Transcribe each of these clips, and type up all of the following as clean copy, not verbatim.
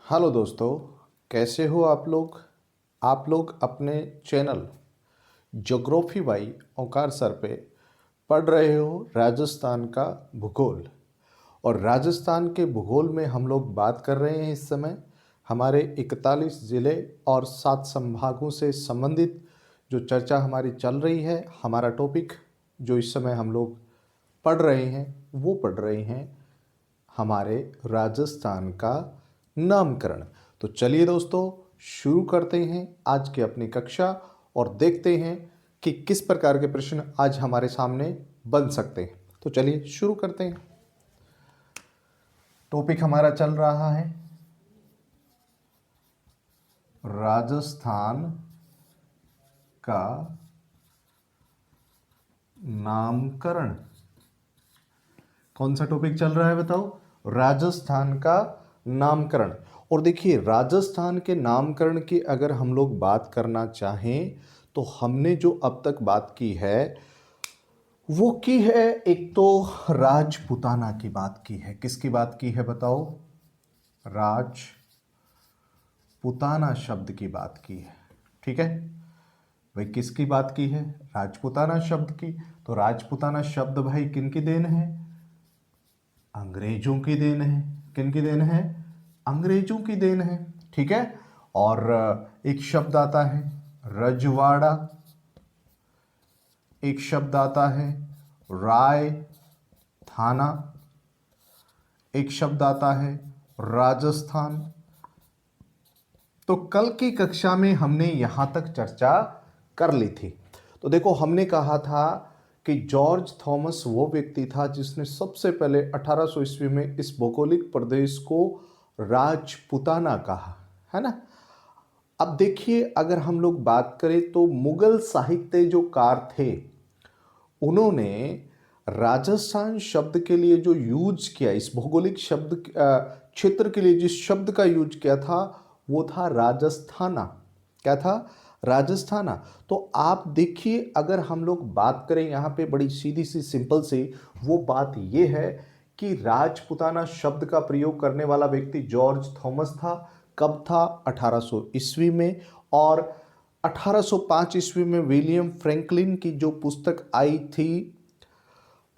Hello दोस्तों, कैसे हो आप लोग। आप लोग अपने channel geography by Omkar sir पे पढ़ रहे हो राजस्थान का भूगोल। और राजस्थान के भूगोल में हम लोग बात कर रहे हैं इस समय हमारे 41 ज़िले और 7 संभागों से संबंधित जो चर्चा हमारी चल रही है। हमारा टॉपिक जो इस समय हम लोग पढ़ रहे हैं वो पढ़ रहे हैं हमारे राजस्थान का नामकरण। तो चलिए दोस्तों, शुरू करते हैं आज की अपनी कक्षा और देखते हैं कि किस प्रकार के प्रश्न आज हमारे सामने बन सकते हैं। तो चलिए शुरू करते हैं। टॉपिक हमारा चल रहा है राजस्थान का नामकरण। कौन सा टॉपिक चल रहा है बताओ? राजस्थान का नामकरण। और देखिए, राजस्थान के नामकरण की अगर हम लोग बात करना चाहें तो हमने जो अब तक बात की है वो की है, एक तो राजपुताना की बात की है। किसकी बात की है बताओ? राजपुताना शब्द की बात की है। ठीक है भाई, किसकी बात की है? राजपुताना शब्द की। तो राजपुताना शब्द भाई किन की देन है? अंग्रेजों की देन है। किन की देन है? अंग्रेजों की देन है। ठीक है। और एक शब्द आता है रजवाड़ा, एक शब्द आता है राय थाना, एक शब्द आता है राजस्थान। तो कल की कक्षा में हमने यहां तक चर्चा कर ली थी। तो देखो, हमने कहा था कि जॉर्ज थॉमस वो व्यक्ति था जिसने सबसे पहले 1800 ईस्वी में इस भौगोलिक प्रदेश को राजपुताना कहा, है ना। अब देखिए, अगर हम लोग बात करें तो मुगल साहित्य जो कार थे उन्होंने राजस्थान शब्द के लिए जो यूज किया, इस भौगोलिक शब्द क्षेत्र के लिए जिस शब्द का यूज किया था वो था राजस्थाना। क्या था? राजस्थाना। तो आप देखिए, अगर हम लोग बात करें यहाँ पे बड़ी सीधी सी सिंपल सी, वो बात ये है कि राजपुताना शब्द का प्रयोग करने वाला व्यक्ति जॉर्ज थॉमस था। कब था? 1800 ईस्वी में। और 1805 ईस्वी में विलियम फ्रैंकलिन की जो पुस्तक आई थी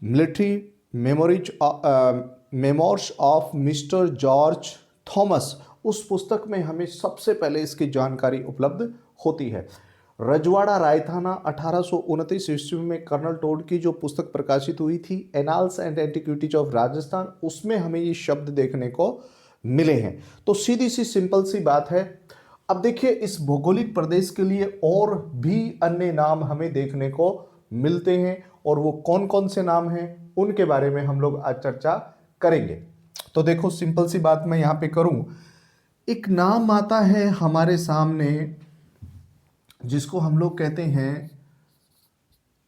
military memoirs of Mister George Thomas, उस पुस्तक में हमें सबसे पहले इसकी जानकारी उपलब्ध होती है। रजवाड़ा रायथाना 1829 ईस्वी में कर्नल टोड की जो पुस्तक प्रकाशित हुई थी annals and antiquities of Rajasthan, उसमें हमें ये शब्द देखने को मिले हैं। तो सीधी सी सिंपल सी बात है। अब देखिए, इस भौगोलिक प्रदेश के लिए और भी अन्य नाम हमें देखने को मिलते हैं और वो कौन कौन से नाम हैं उनके बारे में हम लोग आज चर्चा करेंगे। तो देखो, सिंपल सी बात मैं यहां पे करूं, एक नाम आता है हमारे सामने जिसको हम लोग कहते हैं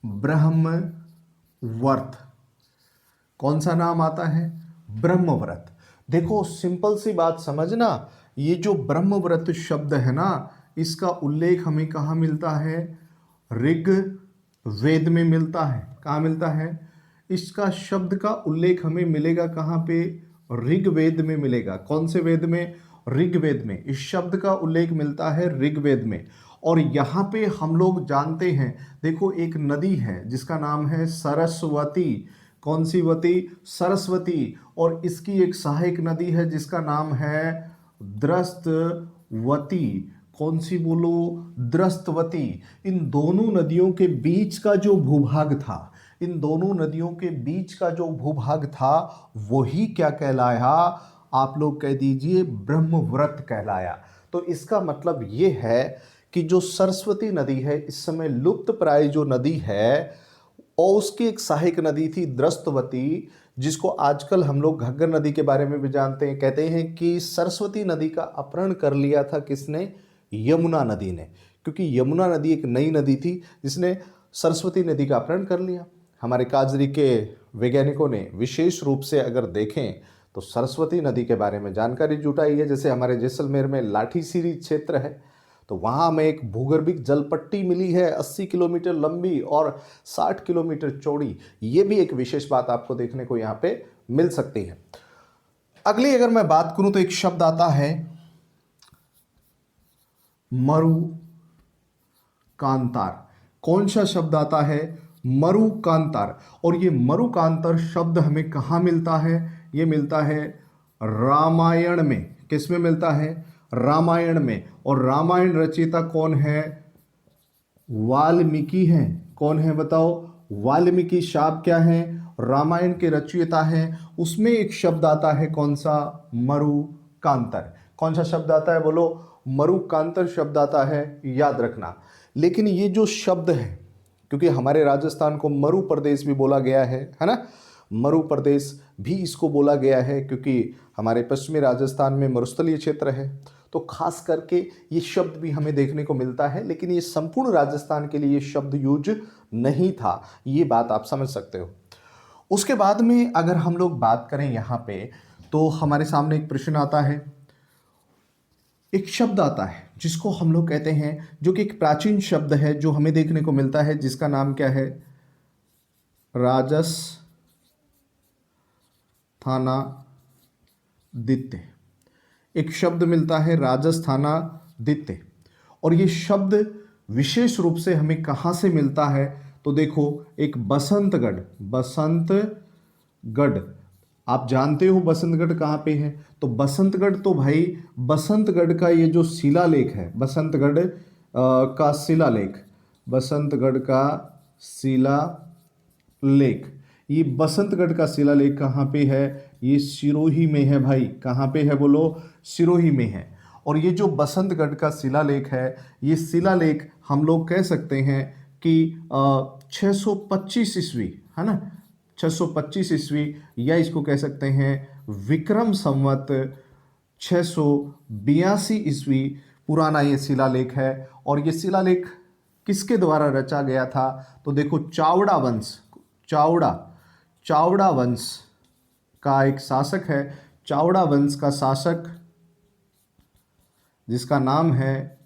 ब्रह्मवर्त। कौन सा नाम आता है? ब्रह्मव्रत। देखो, सिंपल सी बात समझना, ये जो ब्रह्मव्रत शब्द है ना, इसका उल्लेख हमें कहाँ मिलता है? ऋग वेद में मिलता है। कहाँ मिलता है? इसका शब्द का उल्लेख हमें मिलेगा कहाँ पे? ऋग्वेद में मिलेगा। कौन से वेद में? ऋग्वेद में। इस शब्द का उल्लेख मिलता है ऋग्वेद में। और यहाँ पे हम लोग जानते हैं, देखो, एक नदी है जिसका नाम है सरस्वती। कौन सी वती? सरस्वती। और इसकी एक सहायक नदी है जिसका नाम है द्रस्तवती। कौन सी बोलो? द्रस्तवती। इन दोनों नदियों के बीच का जो भूभाग था, इन दोनों नदियों के बीच का जो भूभाग था वही क्या कहलाया? आप लोग कह दीजिए ब्रह्मव्रत कहलाया। तो इसका मतलब ये है कि जो सरस्वती नदी है इस समय लुप्त प्राय जो नदी है, और उसकी एक सहायक नदी थी द्रस्तवती, जिसको आजकल हम लोग घग्गर नदी के बारे में भी जानते हैं। कहते हैं कि सरस्वती नदी का अपहरण कर लिया था किसने? यमुना नदी ने। क्योंकि यमुना नदी एक नई नदी थी जिसने सरस्वती नदी का अपहरण कर लिया। हमारे काजरी के वैज्ञानिकों ने विशेष रूप से अगर देखें तो सरस्वती नदी के बारे में जानकारी जुटाई है। जैसे हमारे जैसलमेर में लाठीसीरी क्षेत्र है, तो वहाँ हमें एक भूगर्भिक जलपट्टी मिली है 80 किलोमीटर लंबी और 60 किलोमीटर चौड़ी। ये भी एक विशेष बात आपको देखने को यहाँ पे मिल सकती है। अगली अगर मैं बात करूँ तो एक शब्द आता है मरुकांतार। कौन सा शब्द आता है? मरुकांतार। और ये मरुकांतार शब्द हमें कहाँ मिलता है? ये मिलता है रामायण में। किस में मिलता है? रामायण में। और रामायण रचयिता कौन है? वाल्मीकि हैं। कौन है बताओ? वाल्मीकि शाप क्या है? रामायण के रचयिता हैं। उसमें एक शब्द आता है, कौन सा? मरुकांतर। कौन सा शब्द आता है बोलो? मरुकांतर शब्द आता है, याद रखना। लेकिन ये जो शब्द है, क्योंकि हमारे राजस्थान को मरु प्रदेश भी बोला गया है ना, मरु प्रदेश भी इसको बोला गया है क्योंकि हमारे पश्चिमी राजस्थान में मरुस्थलीय क्षेत्र है, तो खास करके ये शब्द भी हमें देखने को मिलता है। लेकिन ये संपूर्ण राजस्थान के लिए ये शब्द यूज नहीं था, ये बात आप समझ सकते हो। उसके बाद में अगर हम लोग बात करें यहाँ पे, तो हमारे सामने एक प्रश्न आता है, एक शब्द आता है जिसको हम लोग कहते हैं, जो कि एक प्राचीन शब्द है जो हमें देखने को मिलता है, जिसका नाम क्या है? राजस्थानादित्य। एक शब्द मिलता है राजस्थानादित्य। और ये शब्द विशेष रूप से हमें कहाँ से मिलता है? तो देखो, एक बसंतगढ़। बसंतगढ़, आप जानते हो बसंतगढ़ कहाँ पे है? तो बसंतगढ़, तो भाई बसंतगढ़ का ये जो शिलालेख है, बसंतगढ़ का शिलालेख, बसंतगढ़ का शिलालेख, ये बसंतगढ़ का शिलालेख कहाँ पे है? ये सिरोही में है भाई। कहाँ पे है बोलो? सिरोही में है। और ये जो बसंतगढ़ का शिलालेख है, ये शिलालेख हम लोग कह सकते हैं कि 625 ईस्वी, है ना, 625 ईस्वी, या इसको कह सकते हैं विक्रम संवत 682 ईस्वी पुराना ये शिलालेख है। और ये शिलालेख किसके द्वारा रचा गया था? तो देखो, चावड़ा वंश, चावड़ा वंश का एक शासक है, चावड़ा वंश का शासक जिसका नाम है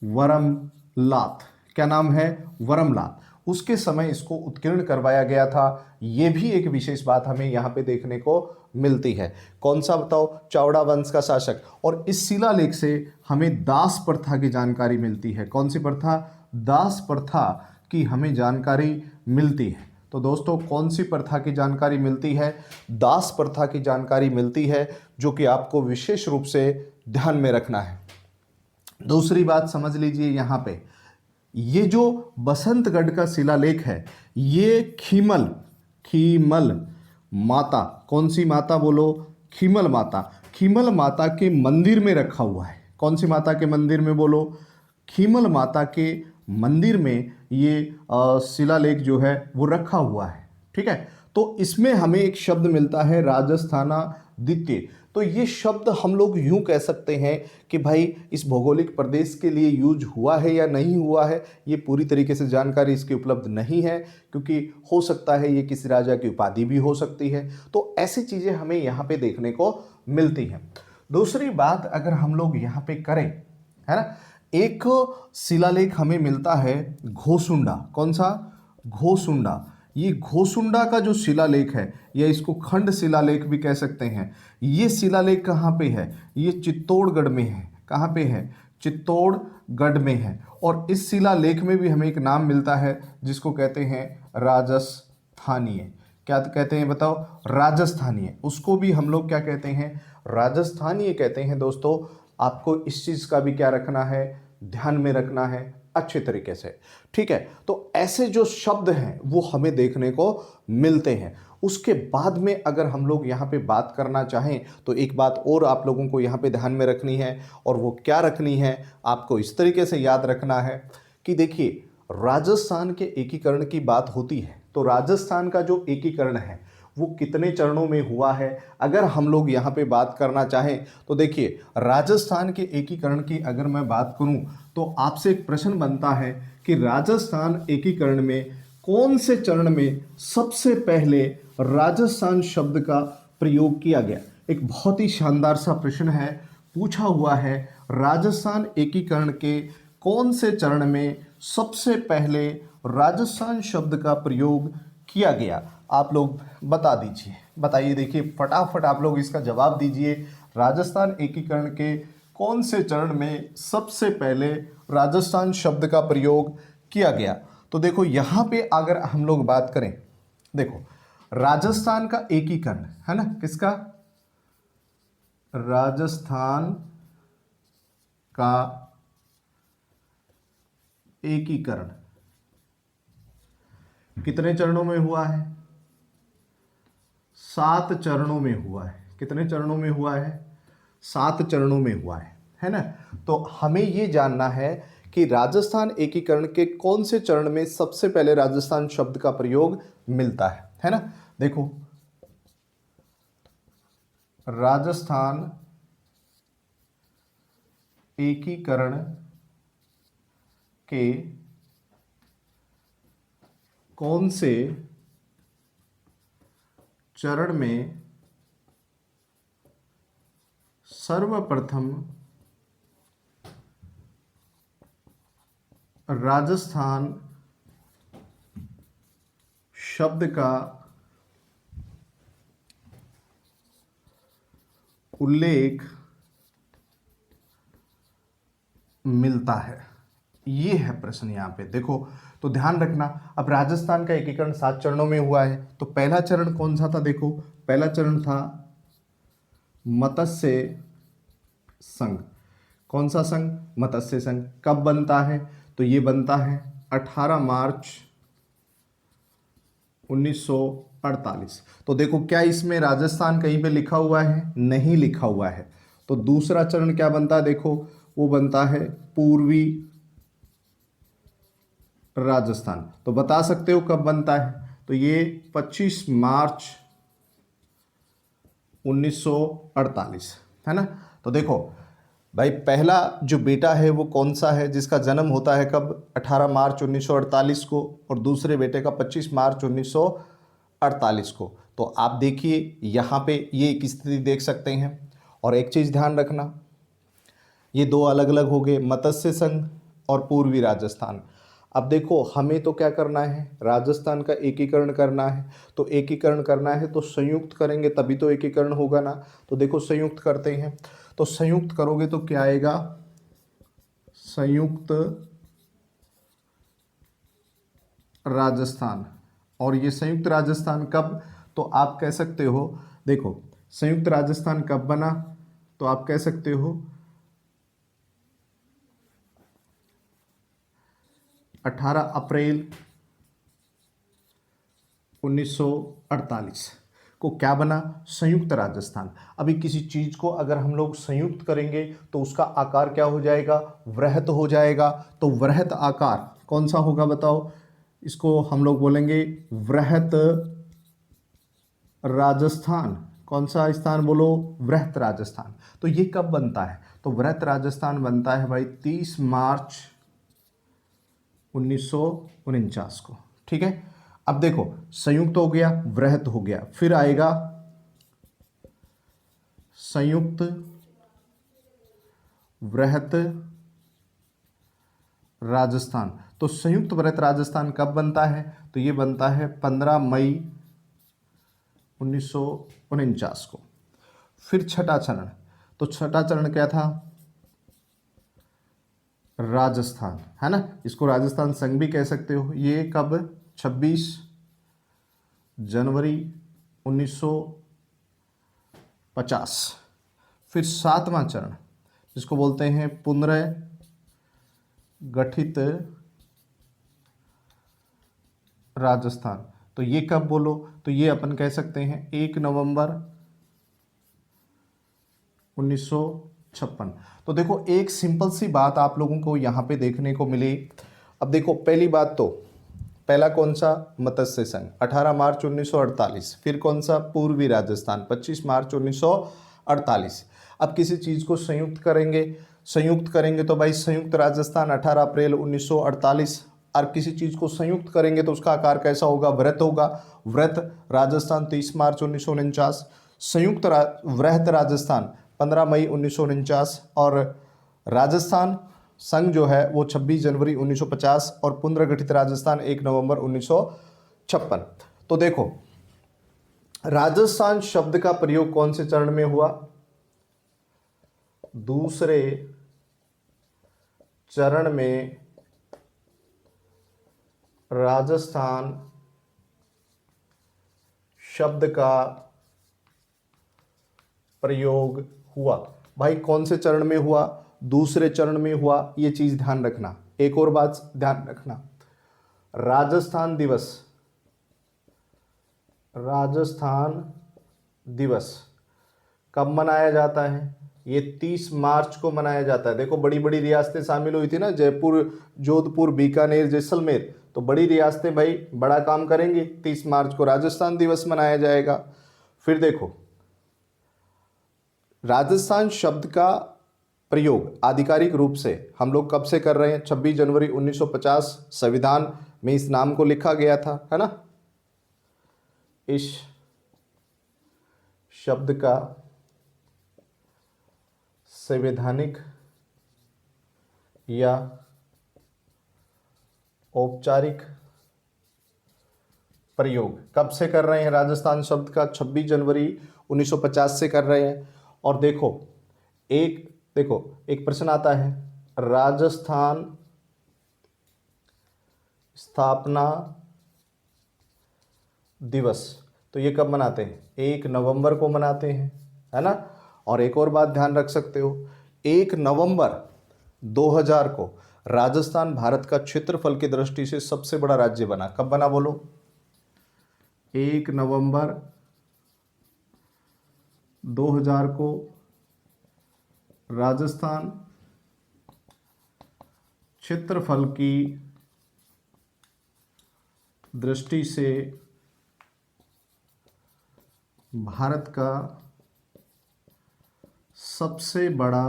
वरमलात। क्या नाम है? वरमलात। उसके समय इसको उत्कीर्ण करवाया गया था। यह भी एक विशेष बात हमें यहाँ पे देखने को मिलती है। कौन सा बताओ? चावड़ा वंश का शासक। और इस शिलालेख से हमें दास प्रथा की जानकारी मिलती है। कौन सी प्रथा? दास प्रथा की हमें जानकारी मिलती है। तो दोस्तों, कौन सी प्रथा की जानकारी मिलती है? दास प्रथा की जानकारी मिलती है, जो कि आपको विशेष रूप से ध्यान में रखना है। दूसरी बात समझ लीजिए यहाँ पे, ये जो बसंतगढ़ का शिलालेख है, ये खीमल माता, कौन सी माता बोलो? खीमल माता। खीमल माता के मंदिर में रखा हुआ है। कौन सी माता के मंदिर में बोलो? खीमल माता के मंदिर में ये शिलालेख जो है वो रखा हुआ है। ठीक है, तो इसमें हमें एक शब्द मिलता है राजस्थानादित्य। तो ये शब्द हम लोग यूं कह सकते हैं कि भाई इस भौगोलिक प्रदेश के लिए यूज हुआ है या नहीं हुआ है, ये पूरी तरीके से जानकारी इसकी उपलब्ध नहीं है, क्योंकि हो सकता है ये किसी राजा की उपाधि भी हो सकती है। तो ऐसी चीज़ें हमें यहाँ पे देखने को मिलती हैं। दूसरी बात अगर हम लोग यहाँ पे करें, है ना, एक शिलालेख हमें मिलता है घोसुंडा। कौन सा? घोसुंडा। ये घोसुंडा का जो शिलालेख है, या इसको खंड शिलालेख भी कह सकते हैं, ये शिलालेख कहाँ पे है? ये चित्तौड़गढ़ में है। कहाँ पे है? चित्तौड़गढ़ में है। और इस शिलालेख में भी हमें एक नाम मिलता है जिसको कहते हैं राजस्थानीय। क्या कहते हैं बताओ? राजस्थानीय। उसको भी हम लोग क्या कहते हैं? राजस्थानीय कहते हैं। दोस्तों, आपको इस चीज़ का भी क्या रखना है? ध्यान में रखना है अच्छे तरीके से। ठीक है, तो ऐसे जो शब्द हैं वो हमें देखने को मिलते हैं। उसके बाद में अगर हम लोग यहाँ पे बात करना चाहें, तो एक बात और आप लोगों को यहाँ पे ध्यान में रखनी है, और वो क्या रखनी है? आपको इस तरीके से याद रखना है कि देखिए, राजस्थान के एकीकरण की बात होती है, तो राजस्थान का जो एकीकरण है वो कितने चरणों में हुआ है, अगर हम लोग यहाँ पे बात करना चाहें, तो देखिए, राजस्थान के एकीकरण की अगर मैं बात करूं, तो आपसे एक प्रश्न बनता है कि राजस्थान एकीकरण में कौन से चरण में सबसे पहले राजस्थान शब्द का प्रयोग किया गया? एक बहुत ही शानदार सा प्रश्न है, पूछा हुआ है, राजस्थान एकीकरण के कौन से चरण में सबसे पहले राजस्थान शब्द का प्रयोग किया गया? आप लोग बता दीजिए, बताइए। देखिए, फटाफट आप लोग इसका जवाब दीजिए। राजस्थान एकीकरण के कौन से चरण में सबसे पहले राजस्थान शब्द का प्रयोग किया गया? तो देखो यहाँ पे अगर हम लोग बात करें, देखो राजस्थान का एकीकरण है ना, किसका? राजस्थान का एकीकरण कितने चरणों में हुआ है? 7 चरणों में हुआ है। कितने चरणों में हुआ है? 7 चरणों में हुआ है ना? तो हमें ये जानना है कि राजस्थान एकीकरण के कौन से चरण में सबसे पहले राजस्थान शब्द का प्रयोग मिलता है ना? देखो राजस्थान एकीकरण के कौन से चरण में सर्वप्रथम राजस्थान शब्द का उल्लेख मिलता है? ये है प्रश्न यहाँ पे। देखो तो ध्यान रखना, अब राजस्थान का एकीकरण 7 चरणों में हुआ है, तो पहला चरण कौन सा था? देखो पहला चरण था मत्स्य संघ। कौन सा संघ? मत्स्य संघ। कब बनता है? तो ये बनता है 18 मार्च 1948। तो देखो क्या इसमें राजस्थान कहीं पे लिखा हुआ है? नहीं लिखा हुआ है। तो दूसरा चरण क्या बनता है? देखो वो बनता है पूर्वी राजस्थान। तो बता सकते हो कब बनता है? तो ये 25 मार्च 1948 है ना? तो देखो भाई पहला जो बेटा है वो कौन सा है जिसका जन्म होता है कब? 18 मार्च 1948 को, और दूसरे बेटे का 25 मार्च 1948 को। तो आप देखिए यहाँ पे ये एक स्थिति देख सकते हैं। और एक चीज़ ध्यान रखना, ये दो अलग अलग हो गए, मत्स्य संघ और पूर्वी राजस्थान। अब देखो हमें तो क्या करना है? राजस्थान का एकीकरण करना है। तो एकीकरण करना है तो संयुक्त करेंगे तभी तो एकीकरण होगा ना। तो देखो संयुक्त करते हैं, तो संयुक्त करोगे तो क्या आएगा? संयुक्त राजस्थान। और ये संयुक्त राजस्थान कब? तो आप कह सकते हो, देखो संयुक्त राजस्थान कब बना? तो आप कह सकते हो 18 अप्रैल 1948 को क्या बना? संयुक्त राजस्थान। अभी किसी चीज़ को अगर हम लोग संयुक्त करेंगे तो उसका आकार क्या हो जाएगा? वृहत हो जाएगा। तो वृहत आकार कौन सा होगा बताओ? इसको हम लोग बोलेंगे वृहत राजस्थान। कौन सा स्थान बोलो? वृहत राजस्थान। तो ये कब बनता है? तो वृहत राजस्थान बनता है भाई 30 मार्च 1949 को। ठीक है, अब देखो संयुक्त हो गया, वृहत हो गया, फिर आएगा संयुक्त वृहत राजस्थान। तो संयुक्त वृहत राजस्थान कब बनता है? तो ये बनता है 15 मई 1949 को। फिर छठा चरण, तो छठा चरण क्या था? राजस्थान, है ना? इसको राजस्थान संघ भी कह सकते हो। ये कब? 26 जनवरी 1950। फिर सातवां चरण जिसको बोलते हैं पुनर्गठित राजस्थान। तो ये कब बोलो? तो ये अपन कह सकते हैं 1 नवंबर 1956। तो देखो एक सिंपल सी बात आप लोगों को यहाँ पे देखने को मिली। अब देखो पहली बात तो पहला कौन सा? मत्स्य संघ 18 मार्च 1948। फिर कौन सा? पूर्वी राजस्थान 25 मार्च 1948। अब किसी चीज़ को संयुक्त करेंगे तो भाई संयुक्त राजस्थान 18 अप्रैल 1948। और किसी चीज़ को संयुक्त करेंगे तो उसका आकार कैसा होगा? वृत्त होगा। वृत्त राजस्थान 30 मार्च 1949, संयुक्त वृहत राजस्थान 15 मई 1949, और राजस्थान संघ जो है वो 26 जनवरी 1950, और पुनर्गठित राजस्थान 1 नवंबर 1956। तो देखो राजस्थान शब्द का प्रयोग कौन से चरण में हुआ? दूसरे चरण में राजस्थान शब्द का प्रयोग हुआ। भाई कौन से चरण में हुआ? दूसरे चरण में हुआ, ये चीज ध्यान रखना। एक और बात ध्यान रखना, राजस्थान दिवस, राजस्थान दिवस कब मनाया जाता है? ये 30 मार्च को मनाया जाता है। देखो बड़ी बड़ी रियासतें शामिल हुई थी ना, जयपुर, जोधपुर, बीकानेर, जैसलमेर, तो बड़ी रियासतें भाई बड़ा काम करेंगी। 30 मार्च को राजस्थान दिवस मनाया जाएगा। फिर देखो, राजस्थान शब्द का प्रयोग आधिकारिक रूप से हम लोग कब से कर रहे हैं? 26 जनवरी 1950 संविधान में इस नाम को लिखा गया था, है ना। इस शब्द का संवैधानिक या औपचारिक प्रयोग कब से कर रहे हैं? राजस्थान शब्द का 26 जनवरी 1950 से कर रहे हैं। और देखो एक प्रश्न आता है, राजस्थान स्थापना दिवस, तो ये कब मनाते हैं? 1 नवंबर को मनाते हैं, है ना। और एक और बात ध्यान रख सकते हो, 1 नवंबर 2000 को राजस्थान भारत का क्षेत्रफल की दृष्टि से सबसे बड़ा राज्य बना। कब बना बोलो? 1 नवंबर 2000 को राजस्थान क्षेत्रफल की दृष्टि से भारत का सबसे बड़ा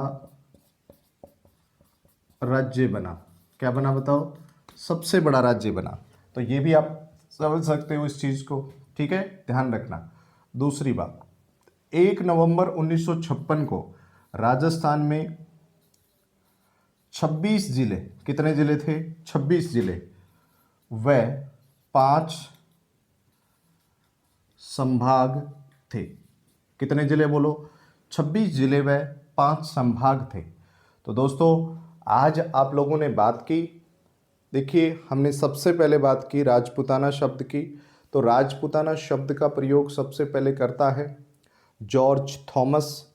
राज्य बना। क्या बना बताओ? सबसे बड़ा राज्य बना। तो ये भी आप समझ सकते हो इस चीज को, ठीक है, ध्यान रखना। दूसरी बात, 1 नवंबर 1956 को राजस्थान में 26 जिले, कितने जिले थे? 26 जिले व 5 संभाग थे। कितने जिले बोलो? 26 जिले व 5 संभाग थे। तो दोस्तों आज आप लोगों ने बात की, देखिए हमने सबसे पहले बात की राजपूताना शब्द की। तो राजपूताना शब्द का प्रयोग सबसे पहले करता है जॉर्ज थॉमस।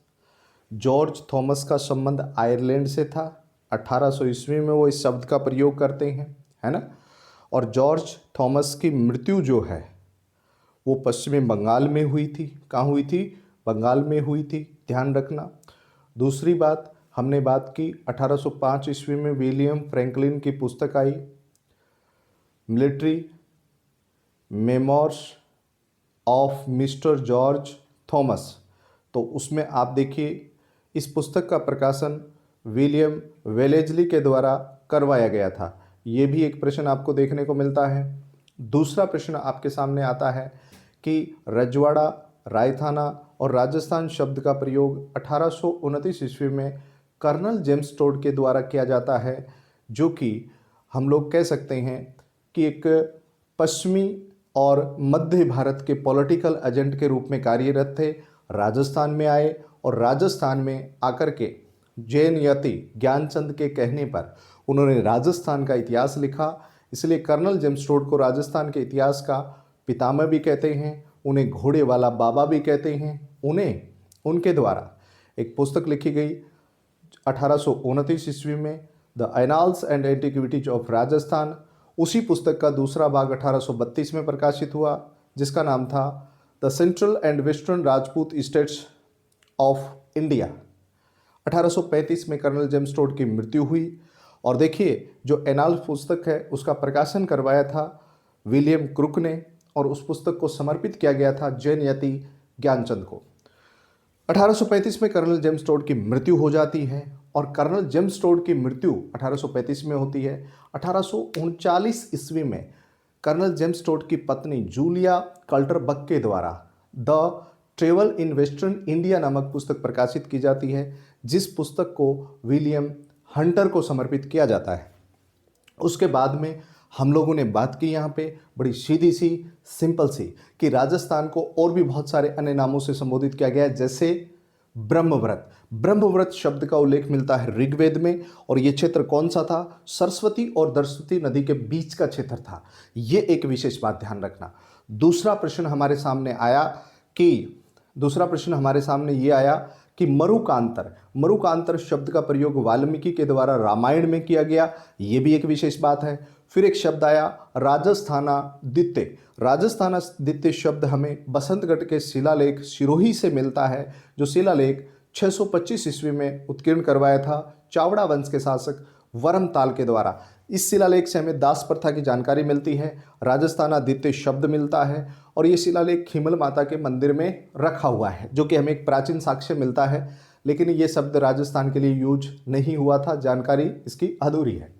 जॉर्ज थॉमस का संबंध आयरलैंड से था। 1800 ईस्वी में वो इस शब्द का प्रयोग करते हैं, है ना। और जॉर्ज थॉमस की मृत्यु जो है वो पश्चिमी बंगाल में हुई थी। कहाँ हुई थी? बंगाल में हुई थी, ध्यान रखना। दूसरी बात, हमने बात की 1805 ईस्वी में विलियम फ्रैंकलिन की पुस्तक I military memoirs of Mister George Thomas. तो उसमें आप देखिए इस पुस्तक का प्रकाशन विलियम वेलेजली के द्वारा करवाया गया था। ये भी एक प्रश्न आपको देखने को मिलता है। दूसरा प्रश्न आपके सामने आता है कि रजवाड़ा, रायथाना और राजस्थान शब्द का प्रयोग 1829 ईस्वी में कर्नल जेम्स टोड के द्वारा किया जाता है, जो कि हम लोग कह सकते हैं कि एक पश्चिमी और मध्य भारत के पॉलिटिकल एजेंट के रूप में कार्यरत थे। राजस्थान में आए और राजस्थान में आकर के जैन यति ज्ञानचंद के कहने पर उन्होंने राजस्थान का इतिहास लिखा। इसलिए कर्नल जेम्स टोड को राजस्थान के इतिहास का पितामह भी कहते हैं, उन्हें घोड़े वाला बाबा भी कहते हैं। उन्हें उनके द्वारा एक पुस्तक लिखी गई 1829 ईस्वी में, the annals and antiquities of Rajasthan. उसी पुस्तक का दूसरा भाग 1832 में प्रकाशित हुआ, जिसका नाम था the central and western Rajput states of India. 1835 में कर्नल जेम्स टोड की मृत्यु हुई। और देखिए जो एनाल्स पुस्तक है उसका प्रकाशन करवाया था विलियम क्रुक ने, और उस पुस्तक को समर्पित किया गया था जैन यति ज्ञानचंद को। 1835 में कर्नल जेम्स टोड की मृत्यु हो जाती है, और कर्नल जेम्स टोड की मृत्यु 1835 में होती है। 1839 ईस्वी में कर्नल जेम्स टोड की पत्नी जूलिया कल्टरबक के द्वारा the travel in western India नामक पुस्तक प्रकाशित की जाती है, जिस पुस्तक को विलियम हंटर को समर्पित किया जाता है। उसके बाद में हम लोगों ने बात की यहाँ पे बड़ी सीधी सी, सिंपल सी, कि राजस्थान को और भी बहुत सारे अन्य नामों से संबोधित किया गया है, जैसे ब्रह्मव्रत। ब्रह्मव्रत शब्द का उल्लेख मिलता है ऋग्वेद में, और यह क्षेत्र कौन सा था? सरस्वती और दरस्वती नदी के बीच का क्षेत्र था। यह एक विशेष बात ध्यान रखना। दूसरा प्रश्न हमारे सामने आया कि मरुकांतर शब्द का प्रयोग वाल्मीकि के द्वारा रामायण में किया गया, यह भी एक विशेष बात है। फिर एक शब्द आया राजस्थानादित्य। राजस्थानादित्य शब्द हमें बसंतगढ़ के शिलालेख सिरोही से मिलता है, जो शिलालेख 625 ईस्वी में उत्कीर्ण करवाया था चावड़ा वंश के शासक वरमताल के द्वारा। इस शिलालेख से हमें दास प्रथा की जानकारी मिलती है, राजस्थानादित्य शब्द मिलता है, और ये शिलालेख खीमल माता के मंदिर में रखा हुआ है, जो कि हमें एक प्राचीन साक्ष्य मिलता है, लेकिन ये शब्द राजस्थान के लिए यूज नहीं हुआ था, जानकारी इसकी अधूरी है।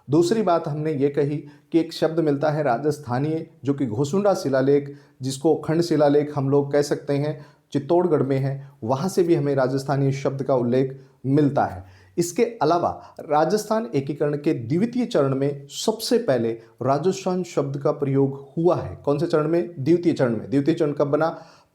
दूसरी बात हमने ये कही कि एक शब्द मिलता है राजस्थानीय, जो कि घोसुंडा शिलालेख, जिसको खंड शिलालेख हम लोग कह सकते हैं, चित्तौड़गढ़ में है, वहाँ से भी हमें राजस्थानीय शब्द का उल्लेख मिलता है। इसके अलावा राजस्थान एकीकरण के द्वितीय चरण में सबसे पहले राजस्थान शब्द का प्रयोग हुआ है। कौन से चरण में? द्वितीय चरण में। द्वितीय चरण कब बना?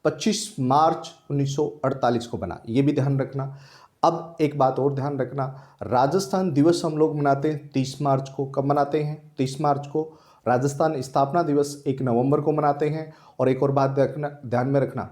25 मार्च 1948 को बना, ये भी ध्यान रखना। अब एक बात और ध्यान रखना, राजस्थान दिवस हम लोग मनाते हैं 30 मार्च को। कब मनाते हैं? 30 मार्च को। राजस्थान स्थापना दिवस 1 नवंबर को मनाते हैं। और एक और बात ध्यान में रखना,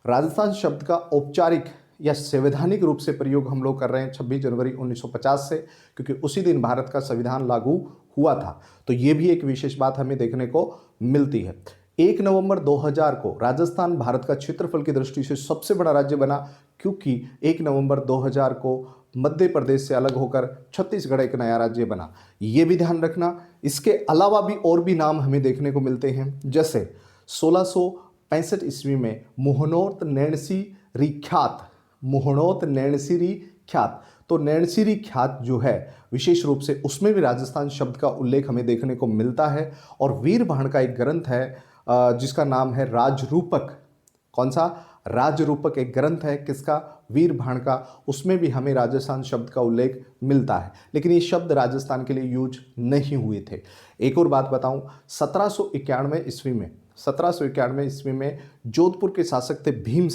राजस्थान शब्द का औपचारिक या संवैधानिक रूप से प्रयोग हम लोग कर रहे हैं 26 जनवरी 1950 से, क्योंकि उसी दिन भारत का संविधान लागू हुआ था। तो ये भी एक विशेष बात हमें देखने को मिलती है। 1 नवंबर 2000 को राजस्थान भारत का क्षेत्रफल की दृष्टि से सबसे बड़ा राज्य बना, क्योंकि 1 नवंबर 2000 को मध्य प्रदेश से अलग होकर छत्तीसगढ़ एक नया राज्य बना, ये भी ध्यान रखना। इसके अलावा भी और भी नाम हमें देखने को मिलते हैं, जैसे 1665 ईस्वी में मोहनोत नैणसीरी ख्यात। तो नैणसीरी ख्यात जो है विशेष रूप से, उसमें भी राजस्थान शब्द का उल्लेख हमें देखने को मिलता है। और वीरभाण का एक ग्रंथ है जिसका नाम है राजरूपक। कौन सा? राजरूपक एक ग्रंथ है, किसका? वीरभाण का। उसमें भी हमें राजस्थान शब्द का उल्लेख मिलता है, लेकिन ये शब्द राजस्थान के लिए यूज नहीं हुए थे। एक और बात बताऊं, 1791 ईस्वी में जोधपुर के शासक थे भीम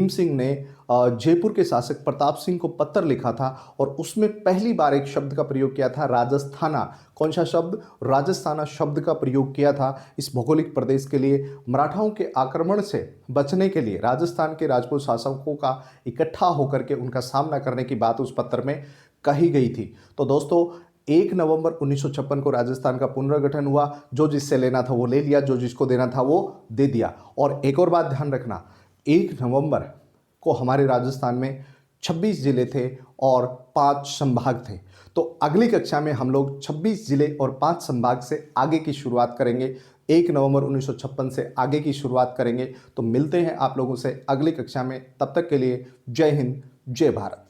सिंह ने जयपुर के शासक प्रताप सिंह को पत्र लिखा था, और उसमें पहली बार एक शब्द का प्रयोग किया था, राजस्थाना। कौन सा शब्द? राजस्थाना शब्द का प्रयोग किया था इस भौगोलिक प्रदेश के लिए। मराठाओं के आक्रमण से बचने के लिए राजस्थान के राजपूत शासकों का इकट्ठा होकर के उनका सामना करने की बात उस पत्र में कही गई थी। तो दोस्तों, 1 नवंबर 1956 को राजस्थान का पुनर्गठन हुआ। जो जिससे लेना था वो ले लिया, जो जिसको देना था वो दे दिया। और एक और बात ध्यान रखना, 1 नवंबर को हमारे राजस्थान में 26 जिले थे और 5 संभाग थे। तो अगली कक्षा में हम लोग 26 जिले और 5 संभाग से आगे की शुरुआत करेंगे। 1 नवंबर 1956 से आगे की शुरुआत करेंगे। तो मिलते हैं आप लोगों से अगली कक्षा में। तब तक के लिए जय हिंद, जय भारत।